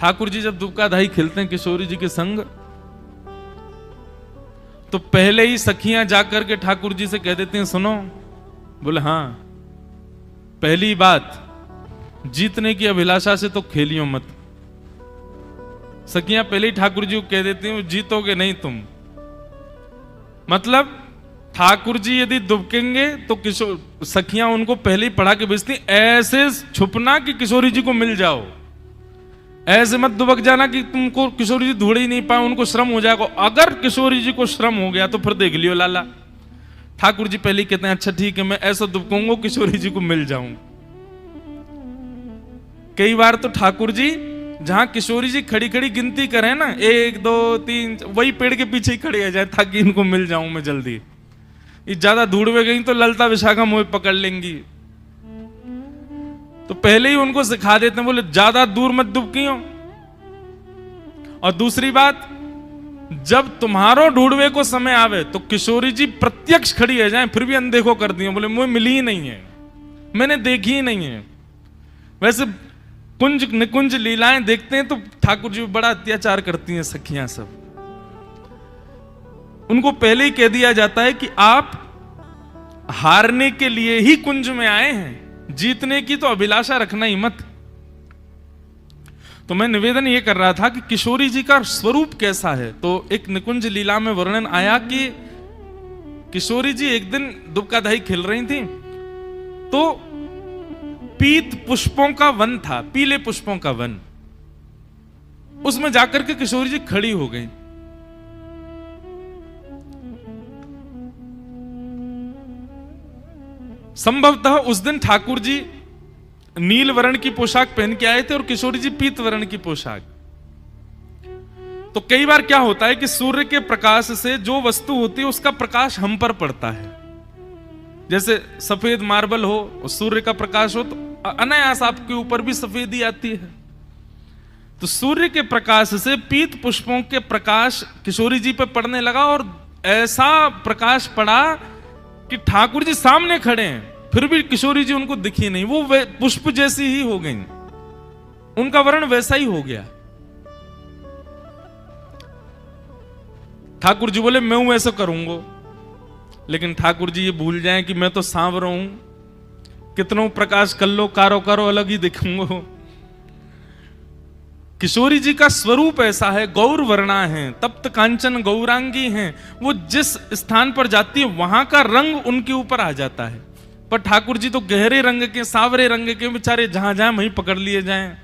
ठाकुर जी जब दुबकाधाई खेलते हैं किशोरी जी के संग, तो पहले ही सखियां जाकर के ठाकुर जी से कह देती हैं, सुनो। बोले हाँ, पहली बात, जीतने की अभिलाषा से तो खेलियो मत। सखियां पहले ही ठाकुर जी को कह देती हैं, जीतोगे नहीं तुम। मतलब ठाकुर जी यदि दुबकेंगे तो किशोर सखियां उनको पहले ही पढ़ा के भेजती, ऐसे छुपना कि किशोरी जी को मिल जाओ, ऐसे मत दुबक जाना कि तुमको किशोरी जी ढूंढ ही नहीं पाए, उनको श्रम हो जाएगा। अगर किशोरी जी को श्रम हो गया तो फिर देख लियो लाला। ठाकुर जी पहले कहते हैं, अच्छा ठीक है, मैं ऐसा दुबकूंगा किशोरी जी को मिल जाऊं। कई बार तो ठाकुर जी जहां किशोरी जी खड़ी खड़ी गिनती करें ना, 1 2 3, वही पेड़ के पीछे ही खड़े आ जाए ताकि इनको मिल जाऊं मैं जल्दी। ये ज्यादा ढूंढवे गई तो ललता विशाखा मुझे पकड़ लेंगी, तो पहले ही उनको सिखा देते हैं, बोले ज्यादा दूर मत दुबकियो। और दूसरी बात, जब तुम्हारो ढूंढवे को समय आवे तो किशोरी जी प्रत्यक्ष खड़ी है जाए, फिर भी अनदेखो कर दिए, बोले मुझे मिली ही नहीं है, मैंने देखी ही नहीं है। वैसे कुंज निकुंज लीलाएं देखते हैं तो ठाकुर जी बड़ा अत्याचार करती हैं सखियां सब। उनको पहले ही कह दिया जाता है कि आप हारने के लिए ही कुंज में आए हैं, जीतने की तो अभिलाषा रखना ही मत। तो मैं निवेदन यह कर रहा था कि किशोरी जी का स्वरूप कैसा है। तो एक निकुंज लीला में वर्णन आया कि किशोरी जी एक दिन दुबकाधाई खेल रही थी, तो पीत पुष्पों का वन था, पीले पुष्पों का वन, उसमें जाकर के किशोरी जी खड़ी हो गई। संभवतः उस दिन ठाकुर जी नील वर्ण की पोशाक पहन के आए थे और किशोरी जी पीत वर्ण की पोशाक। तो कई बार क्या होता है कि सूर्य के प्रकाश से जो वस्तु होती है उसका प्रकाश हम पर पड़ता है। जैसे सफेद मार्बल हो और सूर्य का प्रकाश हो तो अनायास आपके ऊपर भी सफेदी आती है। तो सूर्य के प्रकाश से पीत पुष्पों के प्रकाश किशोरी जी पे पड़ने लगा और ऐसा प्रकाश पड़ा कि ठाकुर जी सामने खड़े हैं, फिर भी किशोरी जी उनको दिखी नहीं, वो पुष्प जैसी ही हो गई, उनका वर्ण वैसा ही हो गया। ठाकुर जी बोले मैं ऐसा करूंगा, लेकिन ठाकुर जी ये भूल जाएं कि मैं तो सांवरा हूं, कितनों प्रकाश कर लो कारो कारो अलग ही दिखूंगा। किशोरी जी का स्वरूप ऐसा है, गौर वर्णा है, तप्त कांचन गौरांगी हैं, वो जिस स्थान पर जाती है वहां का रंग उनके ऊपर आ जाता है। पर ठाकुर जी तो गहरे रंग के, सांवरे रंग के, बेचारे जहां जाए वहीं पकड़ लिए जाएं।